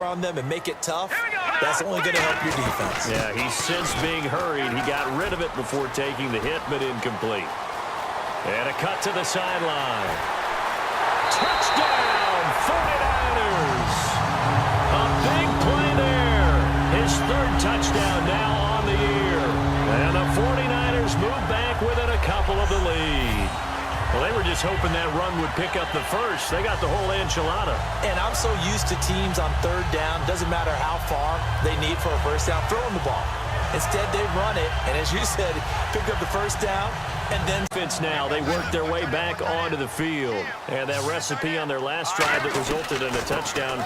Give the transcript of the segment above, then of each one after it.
on them and make it tough, that's only going to help your defense. Yeah, he's since being hurried. He got rid of it before taking the hit, but incomplete. And a cut to the sideline. Touchdown, 49ers. A big play there. His third touchdown now on the year. And the 49ers move back within a couple of the lead. Well, they were just hoping that run would pick up the first. They got the whole enchilada. And I'm so used to teams on third down, doesn't matter how far they need for a first down, throwing the ball. Instead, they run it, and as you said, pick up the first down, and then now they work their way back onto the field. And that recipe on their last drive that resulted in a touchdown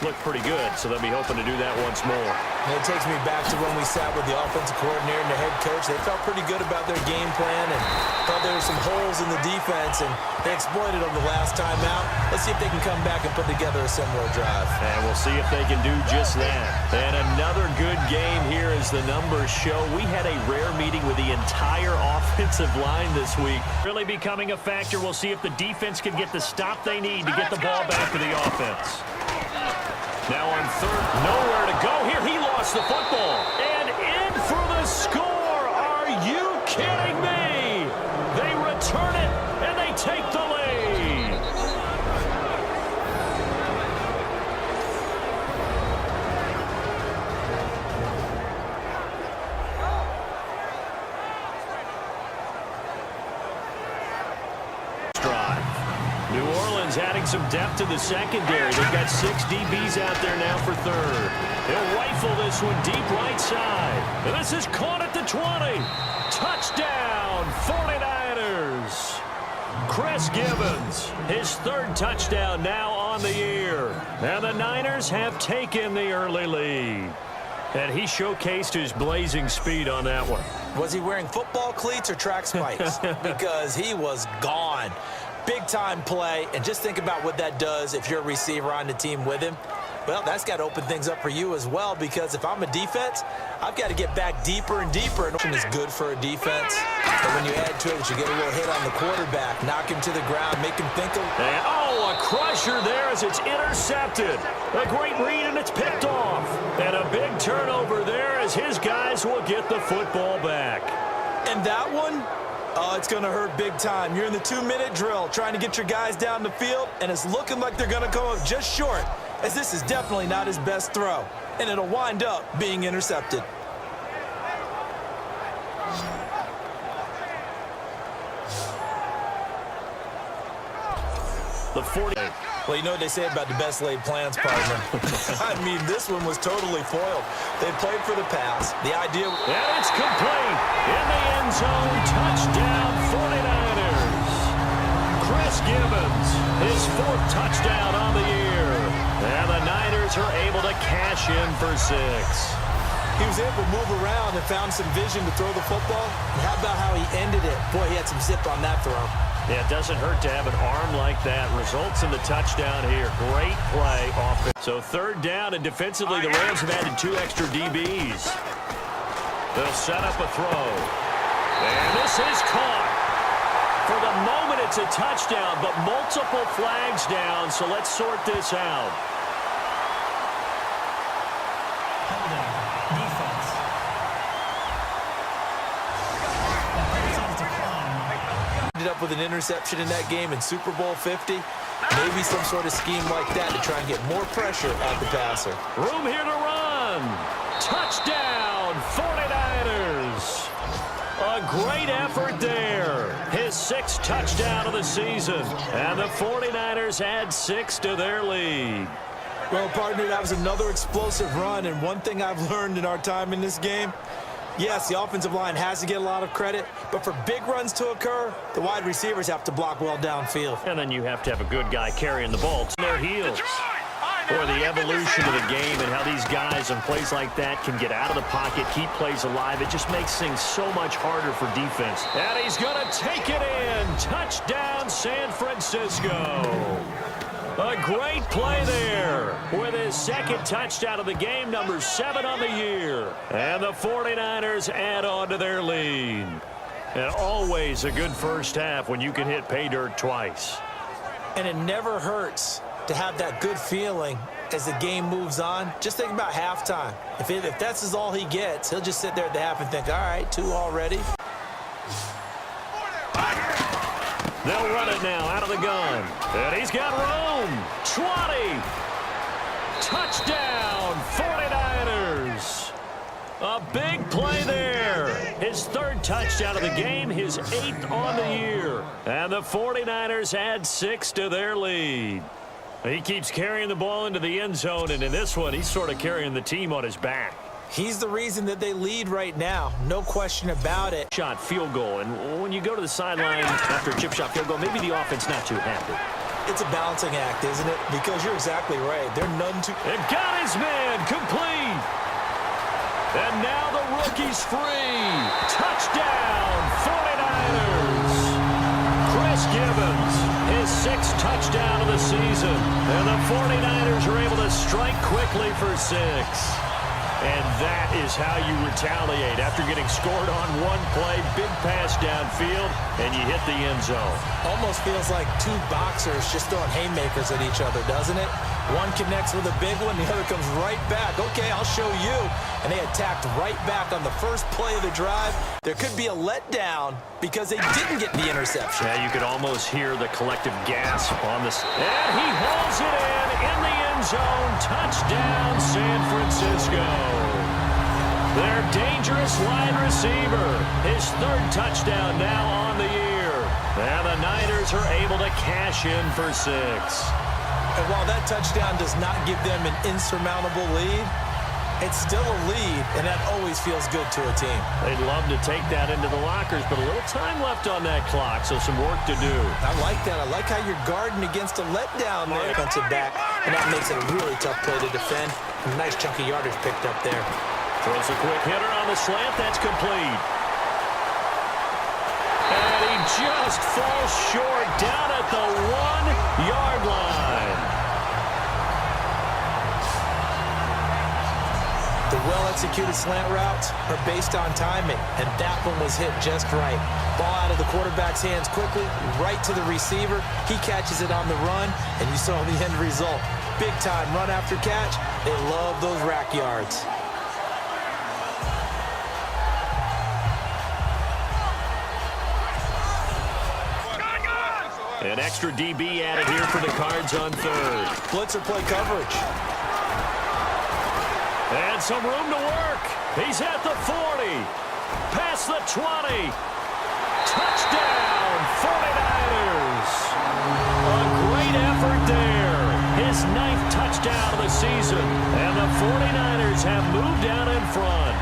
looked pretty good, so they'll be hoping to do that once more. And it takes me back to when we sat with the offensive coordinator and the head coach. They felt pretty good about their game plan and thought there were some holes in the defense, and they exploited them the last time out. Let's see if they can come back and put together a similar drive. And we'll see if they can do just that. And another good game here as the numbers show. We had a rare meeting with the entire offensive line this week. Really becoming a factor. We'll see if the defense can get the stop they need to get the ball back to the offense. Now on third, nowhere to go here. He lost the football. And in for the score. Are you kidding me? They return it, and they take the lead. New Orleans adding some depth to the secondary. They've got 6 DBs out there now for third. He'll rifle this one deep right side. And this is caught at the 20. Touchdown, 49ers. Chris Gibbons, his third touchdown now on the year. And the Niners have taken the early lead. And he showcased his blazing speed on that one. Was he wearing football cleats or track spikes? Because he was gone. Big-time play, and just think about what that does if you're a receiver on the team with him. Well, that's got to open things up for you as well, because if I'm a defense, I've got to get back deeper and deeper. And it's good for a defense, but when you add to it, you get a little hit on the quarterback, knock him to the ground, make him think. And, oh, a crusher there as it's intercepted. A great read, and it's picked off. And a big turnover there as his guys will get the football back. And that one, oh, it's going to hurt big time. You're in the 2-minute drill trying to get your guys down the field, and it's looking like they're going to go up just short, as this is definitely not his best throw, and it'll wind up being intercepted. The 40. Well, you know what they say about the best laid plans, partner. I mean, this one was totally foiled. They played for the pass. The idea... And it's complete. In the end zone, touchdown 49ers. Chris Gibbons, his 4th touchdown on the year. And the Niners are able to cash in for 6. He was able to move around and found some vision to throw the football. And how about how he ended it? Boy, he had some zip on that throw. Yeah, it doesn't hurt to have an arm like that. Results in the touchdown here. Great play offense. So third down, and defensively, the Rams have added 2 extra DBs. They'll set up a throw. And this is caught. For the moment, it's a touchdown, but multiple flags down, so let's sort this out. Ended up with an interception in that game in Super Bowl 50. Maybe some sort of scheme like that to try and get more pressure at the passer. Room here to run. Touchdown, 49ers. A great effort there. His 6th touchdown of the season. And the 49ers add 6 to their lead. Well, partner, that was another explosive run. And one thing I've learned in our time in this game, yes, the offensive line has to get a lot of credit, but for big runs to occur, the wide receivers have to block well downfield. And then you have to have a good guy carrying the ball to their heels. Or the evolution of the game and how these guys on plays like that can get out of the pocket, keep plays alive. It just makes things so much harder for defense. And he's going to take it in. Touchdown, San Francisco. A great play there with his 2nd touchdown of the game, number 7 on the year. And the 49ers add on to their lead. And always a good first half when you can hit pay dirt twice. And it never hurts to have that good feeling as the game moves on, just think about halftime. If that's all he gets, he'll just sit there at the half and think, all right, 2 already. They'll run it now out of the gun. And he's got room. 20. Touchdown, 49ers. A big play there. His 3rd touchdown of the game, his 8th on the year. And the 49ers add 6 to their lead. He keeps carrying the ball into the end zone, and in this one, he's sort of carrying the team on his back. He's the reason that they lead right now. No question about it. Shot field goal, and when you go to the sideline after a chip shot field goal, maybe the offense not too happy. It's a balancing act, isn't it? Because you're exactly right. They're none too... And got his man complete. And now the rookie's free. Touchdown, 49ers. Chris Gibbons, his 6th touchdown of the season. And the 49ers are able to strike quickly for 6. And that is how you retaliate after getting scored on one play, big pass downfield, and you hit the end zone. Almost feels like 2 boxers just throwing haymakers at each other, doesn't it? One connects with a big one, the other comes right back. Okay, I'll show you. And they attacked right back on the first play of the drive. There could be a letdown because they didn't get the interception. Yeah, you could almost hear the collective gasp on this. And he hauls it in the end zone. Touchdown, San Francisco. Their dangerous wide receiver. His 3rd touchdown now on the year. And the Niners are able to cash in for 6. And while that touchdown does not give them an insurmountable lead, it's still a lead, and that always feels good to a team. They'd love to take that into the lockers, but a little time left on that clock, so some work to do. I like that. I like how you're guarding against a letdown there. Defensive back, and that makes it a really tough play to defend. A nice chunk of yardage picked up there. Throws a quick hitter on the slant. That's complete. And he just falls short down at the 1-yard line. The well-executed slant routes are based on timing, and that one was hit just right. Ball out of the quarterback's hands quickly, right to the receiver. He catches it on the run, and you saw the end result. Big-time run after catch. They love those rack yards. An extra DB added here for the Cards on 3rd. Blitzer play coverage. And some room to work. He's at the 40. Past the 20. Touchdown, 49ers. A great effort there. His 9th touchdown of the season. And the 49ers have moved down in front.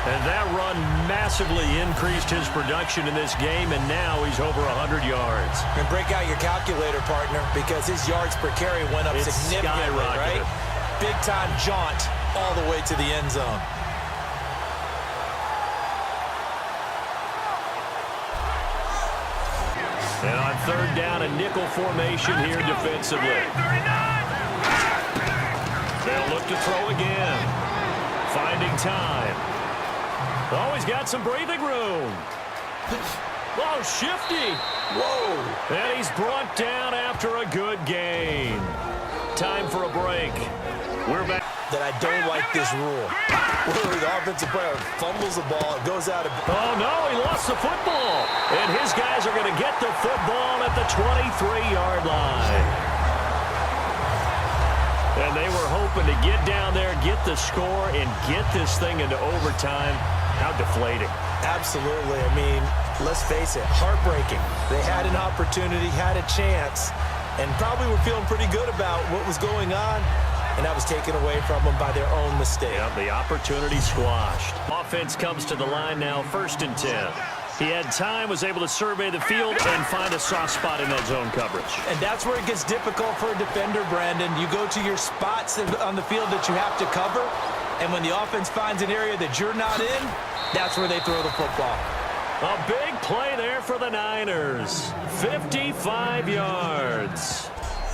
And that run massively increased his production in this game, and now he's over 100 yards. And break out your calculator, partner, because his yards per carry went up significantly, right? Big-time jaunt all the way to the end zone. And on 3rd down, a nickel formation here defensively. They'll look to throw again. Finding time. Oh, he's got some breathing room. Oh, shifty. Whoa. And he's brought down after a good gain. Time for a break. We're back. That I don't like this rule. Where the offensive player fumbles the ball, it goes out of... Oh, no, he lost the football. And his guys are going to get the football at the 23-yard line. And they were hoping to get down there, get the score, and get this thing into overtime. How deflating. Absolutely. I mean, let's face it, heartbreaking. They had an opportunity, had a chance, and probably were feeling pretty good about what was going on, and that was taken away from them by their own mistake. Yeah, the opportunity squashed. Offense comes to the line now, 1st and 10. He had time, was able to survey the field and find a soft spot in that zone coverage. And that's where it gets difficult for a defender, Brandon. You go to your spots on the field that you have to cover, and when the offense finds an area that you're not in, that's where they throw the football. A big play there for the Niners. 55 yards.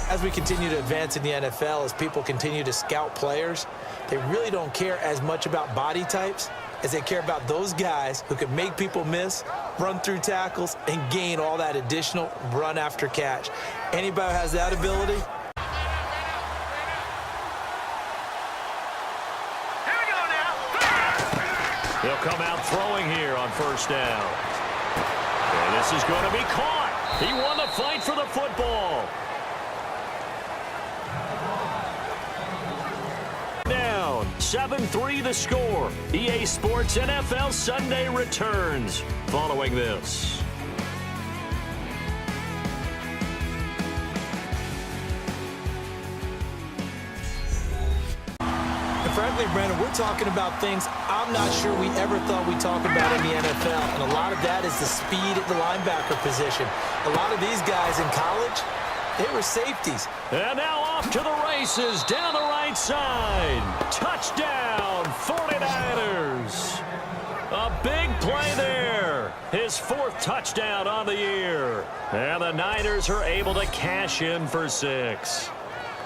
As we continue to advance in the NFL, as people continue to scout players, they really don't care as much about body types as they care about those guys who can make people miss, run through tackles, and gain all that additional run after catch. Anybody who has that ability, They'll come out throwing here on first down. And this is going to be caught. He won the fight for the football. Down, 7-3 the score. EA Sports NFL Sunday returns following this. Frankly, Brandon, we're talking about things I'm not sure we ever thought we'd talk about in the NFL, and a lot of that is the speed at the linebacker position. A lot of these guys in college, they were safeties. And now off to the races down the right side. Touchdown, 49ers. A big play there. His 4th touchdown on the year. And the Niners are able to cash in for 6.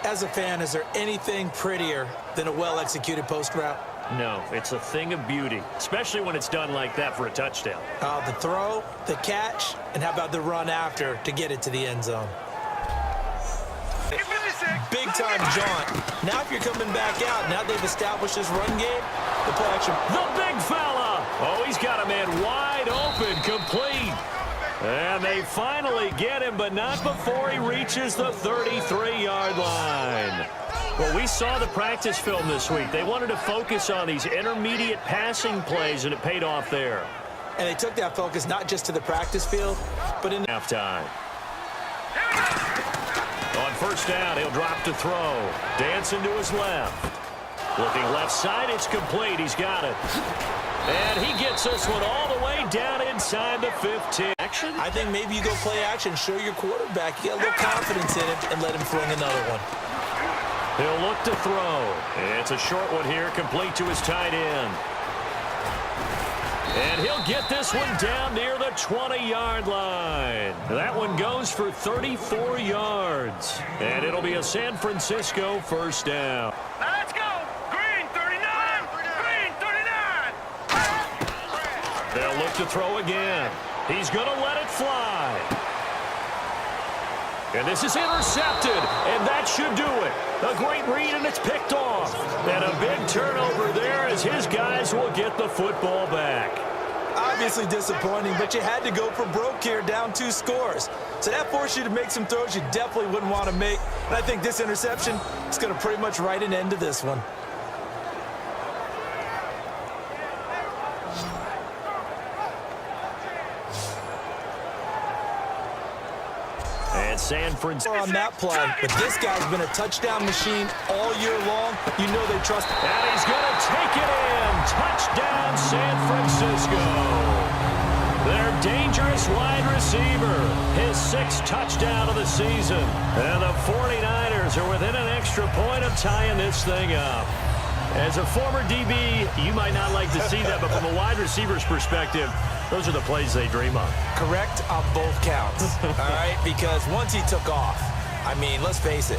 As a fan, is there anything prettier than a well-executed post route? No, it's a thing of beauty, especially when it's done like that for a touchdown. The throw, the catch, and how about the run after to get it to the end zone? Big-time jaunt. Now if you're coming back out, now they've established this run game, the play action. The big fella! Oh, he's got a man wide open, complete. And they finally get him, but not before he reaches the 33-yard line. Well, we saw the practice film this week. They wanted to focus on these intermediate passing plays, and it paid off there. And they took that focus not just to the practice field, but in halftime. On first down, he'll drop to throw. Dancing to his left. Looking left side, it's complete. He's got it. And he gets this one all the way down inside the 15. Action? I think maybe you go play action, show your quarterback. You got a little confidence in him, and let him fling another one. He'll look to throw. It's a short one here, complete to his tight end. And he'll get this one down near the 20-yard line. That one goes for 34 yards. And it'll be a San Francisco first down. Let's go! Green 39! Green 39! They'll look to throw again. He's going to let it fly. And this is intercepted, and that should do it. A great read, and it's picked off. And a big turnover there as his guys will get the football back. Obviously disappointing, but you had to go for broke here, down 2 scores. So that forced you to make some throws you definitely wouldn't want to make. And I think this interception is going to pretty much write an end to this one. San Francisco on that play, but this guy's been a touchdown machine all year long. You know they trust him. And he's going to take it in. Touchdown, San Francisco. Their dangerous wide receiver. His 6th touchdown of the season. And the 49ers are within an extra point of tying this thing up. As a former DB, you might not like to see that, but from a wide receiver's perspective, those are the plays they dream of. Correct on both counts, all right? Because once he took off, I mean, let's face it,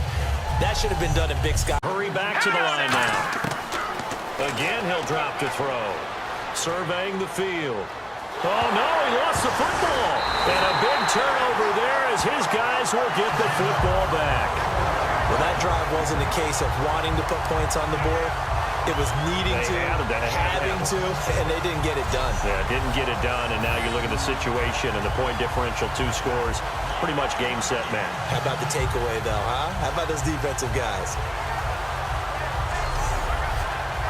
that should have been done in Big Sky. Hurry back to the line now. Again, he'll drop to throw. Surveying the field. Oh, no, he lost the football. And a big turnover there as his guys will get the football back. Well, that drive wasn't a case of wanting to put points on the board. It was needing to, having to, and they didn't get it done. Yeah, didn't get it done, and now you look at the situation and the point differential, 2 scores, pretty much game, set, match. How about the takeaway, though, huh? How about those defensive guys?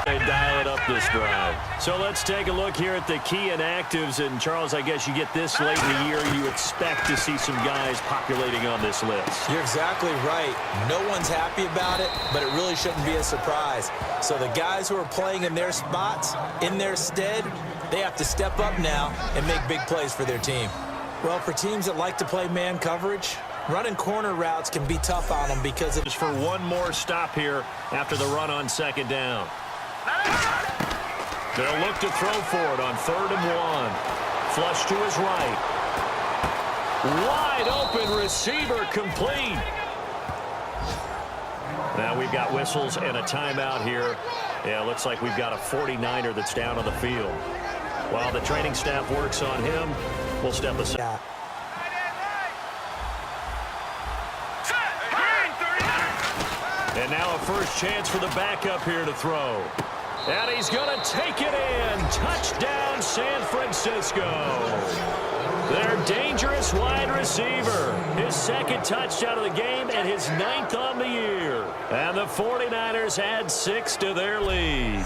They dial it up this drive. So let's take a look here at the key inactives. And, Charles, I guess you get this late in the year, you expect to see some guys populating on this list. You're exactly right. No one's happy about it, but it really shouldn't be a surprise. So the guys who are playing in their spots, in their stead, they have to step up now and make big plays for their team. Well, for teams that like to play man coverage, running corner routes can be tough on them because of... Just for one more stop here after the run on second down. They'll look to throw for it on 3rd and 1. Flush to his right. Wide open receiver, complete. Now we've got whistles and a timeout here. Yeah, looks like we've got a 49er that's down on the field. While the training staff works on him, we'll step aside. Yeah. And now a first chance for the backup here to throw. And he's going to take it in. Touchdown, San Francisco. Their dangerous wide receiver. His second touchdown of the game and his 9th on the year. And the 49ers add 6 to their lead.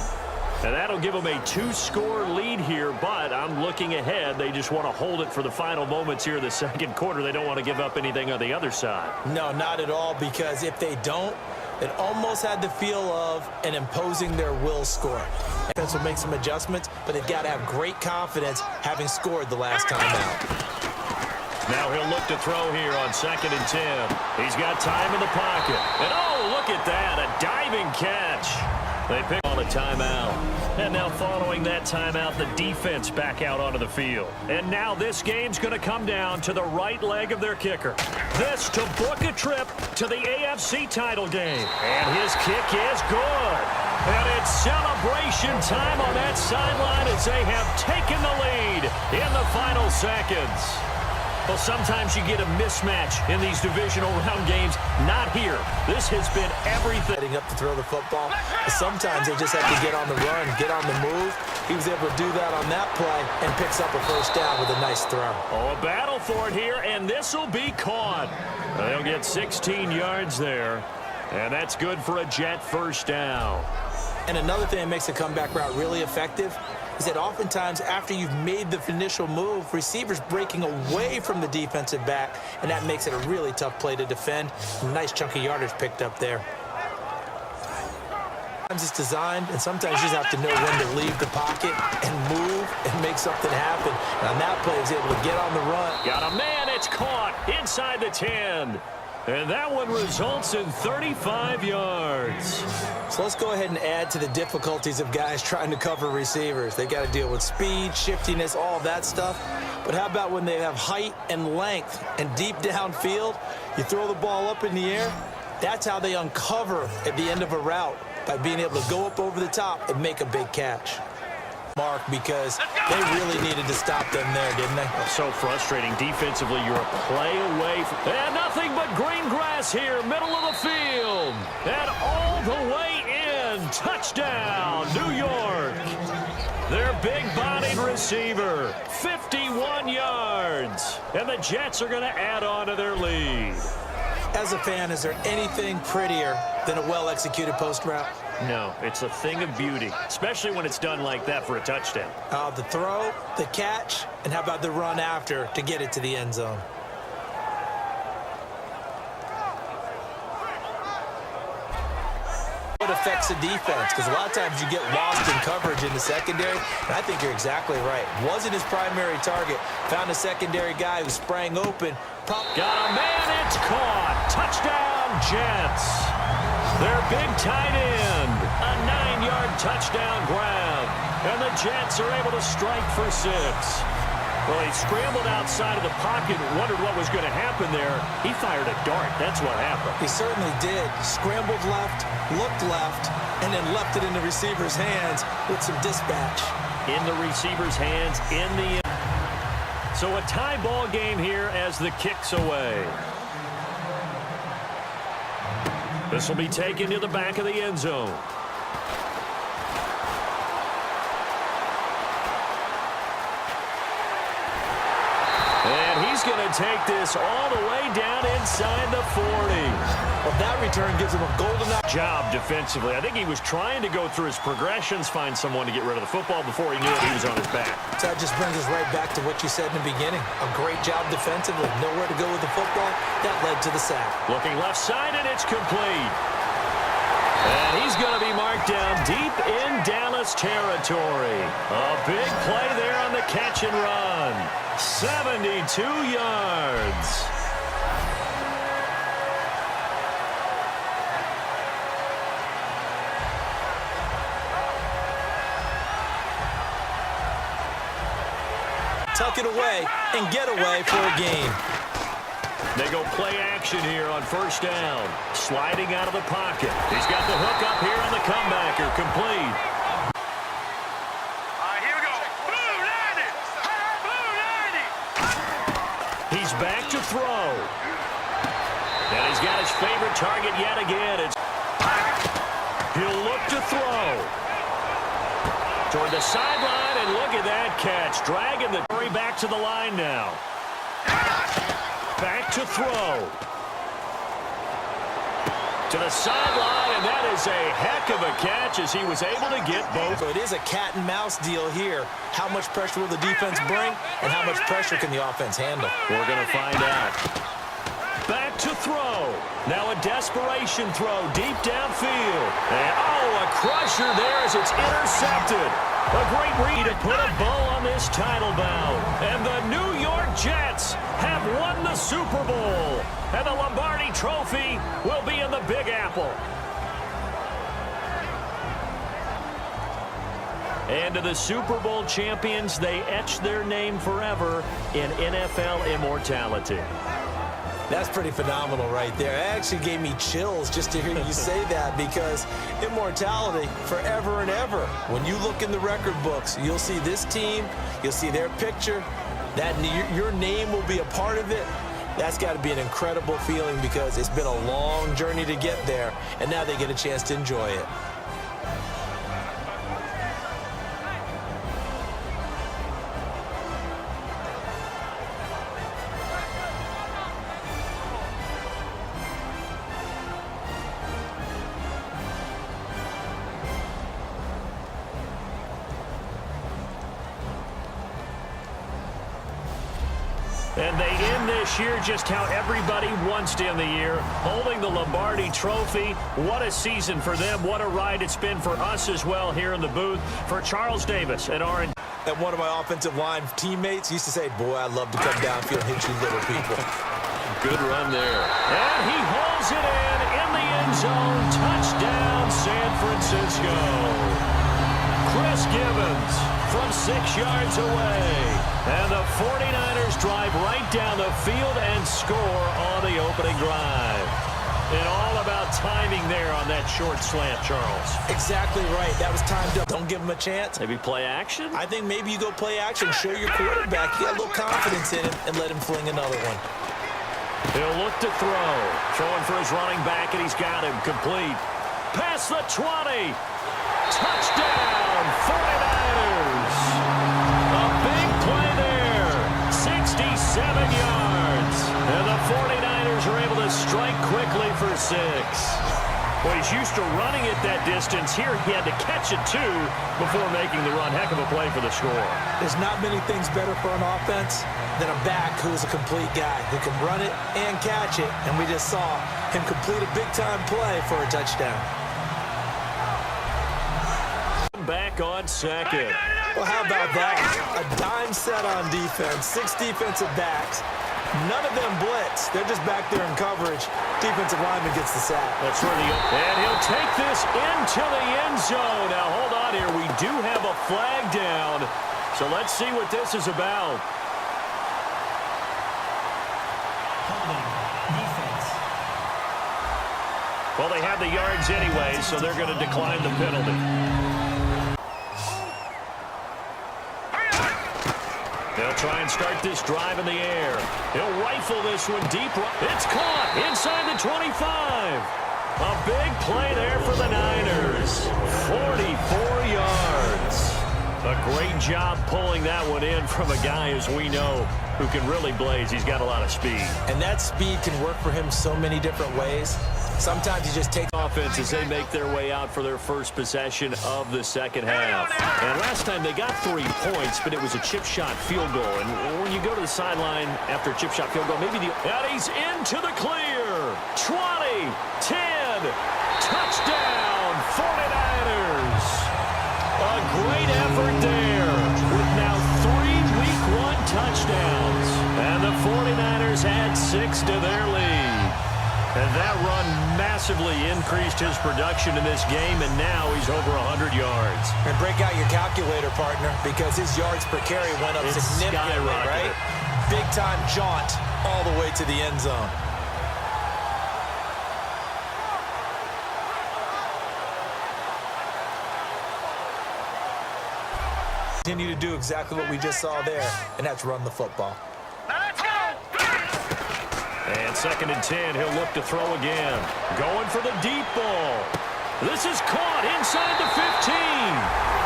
And that'll give them a 2-score lead here, but I'm looking ahead. They just want to hold it for the final moments here in the second quarter. They don't want to give up anything on the other side. No, not at all, because if they don't, it almost had the feel of an imposing their will score. Defense will make some adjustments, but they've got to have great confidence having scored the last time out. Now he'll look to throw here on 2nd and 10. He's got time in the pocket. And oh, look at that, a diving catch. They pick on a timeout. And now following that timeout, the defense back out onto the field. And now this game's going to come down to the right leg of their kicker. This to book a trip to the AFC title game. And his kick is good. And it's celebration time on that sideline as they have taken the lead in the final seconds. Well, sometimes you get a mismatch in these divisional round games. Not here. This has been everything. Heading up to throw the football. Sometimes they just have to get on the run, get on the move. He was able to do that on that play and picks up a first down with a nice throw. Oh, a battle for it here, and this will be caught. They'll get 16 yards there, and that's good for a Jet first down. And another thing that makes a comeback route really effective is that oftentimes after you've made the initial move, receivers breaking away from the defensive back, and that makes it a really tough play to defend. Nice chunk of yardage picked up there. Sometimes it's designed, and sometimes you just have to know when to leave the pocket and move and make something happen. And on that play, he's able to get on the run. Got a man, it's caught inside the 10. And that one results in 35 yards. So let's go ahead and add to the difficulties of guys trying to cover receivers. They got to deal with speed, shiftiness, all that stuff. But how about when they have height and length and deep downfield? You throw the ball up in the air. That's how they uncover at the end of a route, by being able to go up over the top and make a big catch. Mark, because they really needed to stop them there, didn't they? So frustrating. Defensively, you're a play away from... And nothing but green grass here, middle of the field. And all the way in. Touchdown, New York. Their big-bodied receiver, 51 yards. And the Jets are going to add on to their lead. As a fan, is there anything prettier than a well-executed post route? No, it's a thing of beauty, especially when it's done like that for a touchdown. The throw, the catch, and how about the run after to get it to the end zone? It affects the defense, because a lot of times you get lost in coverage in the secondary, and I think you're exactly right. Wasn't his primary target. Found a secondary guy who sprang open. Got a man, it's caught. Touchdown, Jets. Their big tight end, a 9-yard touchdown grab. And the Jets are able to strike for 6. Well, he scrambled outside of the pocket and wondered what was going to happen there. He fired a dart. That's what happened. He certainly did. Scrambled left, looked left, and then left it in the receiver's hands with some dispatch. In the receiver's hands, in the end. So a tie ball game here as the kick's away. This will be taken to the back of the end zone. And he's going to take this all the way down inside the 40. Well, that return gives him a golden job defensively. I think he was trying to go through his progressions, find someone to get rid of the football before he knew it, he was on his back. So that just brings us right back to what you said in the beginning. A great job defensively. Nowhere to go with the football. That led to the sack. Looking left side, and it's complete. And he's going to be marked down deep in Dallas territory. A big play there on the catch and run. 72 yards. Tuck it away and get away for a gain. They go play action here on first down. Sliding out of the pocket. He's got the hook up here on the comebacker. Complete. All right, here we go. Blue 90. Blue 90. He's back to throw. And he's got his favorite target yet again. He'll look to throw. Toward the sideline, and look at that catch. Dragging the Curry back to the line now. Back to throw. To the sideline, and that is a heck of a catch as he was able to get both. So it is a cat and mouse deal here. How much pressure will the defense bring, and how much pressure can the offense handle? We're going to find out. Back to throw. Now a desperation throw deep downfield. And, a crusher there as it's intercepted. A great read to put a bow on this title bout. And the New York Jets have won the Super Bowl. And the Lombardi Trophy will be in the Big Apple. And to the Super Bowl champions, they etch their name forever in NFL immortality. That's pretty phenomenal right there. It actually gave me chills just to hear you say that, because immortality forever and ever. When you look in the record books, you'll see this team, you'll see their picture, that your name will be a part of it. That's got to be an incredible feeling, because it's been a long journey to get there, and now they get a chance to enjoy it. And they end this year just how everybody wants to end the year, holding the Lombardi Trophy. What a season for them. What a ride it's been for us as well here in the booth. For Charles Davis and Aaron. And one of my offensive line teammates used to say, boy, I'd love to come downfield and hit you little people. Good run there. And he holds it in the end zone. Touchdown, San Francisco. Chris Gibbons from 6 yards away. And the 49ers drive right down the field and score on the opening drive. And all about timing there on that short slant, Charles. Exactly right. That was timed up. Don't give him a chance. Maybe play action? I think maybe you go play action, show your quarterback. You got a little confidence in him, and let him fling another one. He'll look to throw. Throwing for his running back, and he's got him complete. Past the 20. Touchdown, 49ers. A big play there. 67 yards. And the 49ers are able to strike quickly for 6. Well, he's used to running it that distance. Here he had to catch it, too, before making the run. Heck of a play for the score. There's not many things better for an offense than a back who is a complete guy who can run it and catch it. And we just saw him complete a big-time play for a touchdown. Back on second. Well, how about that? A dime set on defense, 6 defensive backs. None of them blitz. They're just back there in coverage. Defensive lineman gets the sack. That's where and he'll take this into the end zone. Now, hold on here. We do have a flag down. So let's see what this is about. Defense. Well, they have the yards anyway, so they're going to decline the penalty. They'll try and start this drive in the air. He'll rifle this one deep. It's caught inside the 25. A big play there for the Niners. 44 yards. A great job pulling that one in from a guy, as we know, who can really blaze. He's got a lot of speed. And that speed can work for him so many different ways. Sometimes he just takes offense as they make their way out for their first possession of the second half. And last time they got 3 points, but it was a chip shot field goal. And when you go to the sideline after a chip shot field goal, maybe and he's into the clear. 20, 10, touchdown, 49ers. A great effort there with now 3 Week 1 touchdowns. And the 49ers add 6 to their lead. And that run massively increased his production in this game, and now he's over 100 yards. And break out your calculator, partner, because his yards per carry went up significantly, right? Big-time jaunt all the way to the end zone. Continue to do exactly what we just saw there, and that's run the football. And 2nd and 10, he'll look to throw again. Going for the deep ball. This is caught inside the 15.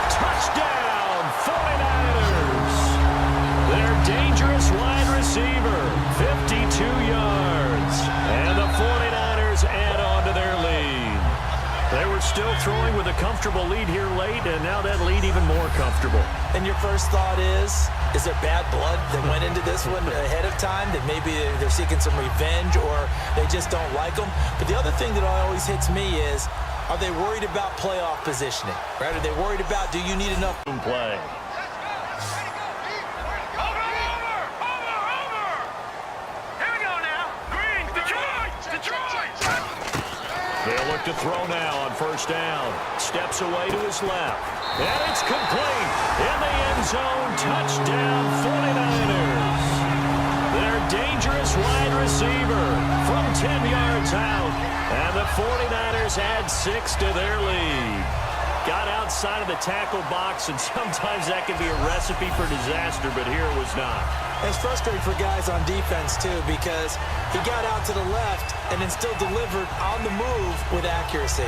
Touchdown! comfortable lead here late, and now that lead even more comfortable. And your first thought is there bad blood that went into this one ahead of time, that maybe they're seeking some revenge or they just don't like them? But the other thing that always hits me is, are they worried about playoff positioning? Right? Are they worried about, do you need enough Play. They'll look to throw now on first down. Steps away to his left. And it's complete. In the end zone. Touchdown 49ers. Their dangerous wide receiver from 10 yards out. And the 49ers add 6 to their lead. Got outside of the tackle box, and sometimes that can be a recipe for disaster, but here it was not. It's frustrating for guys on defense, too, because he got out to the left and then still delivered on the move with accuracy.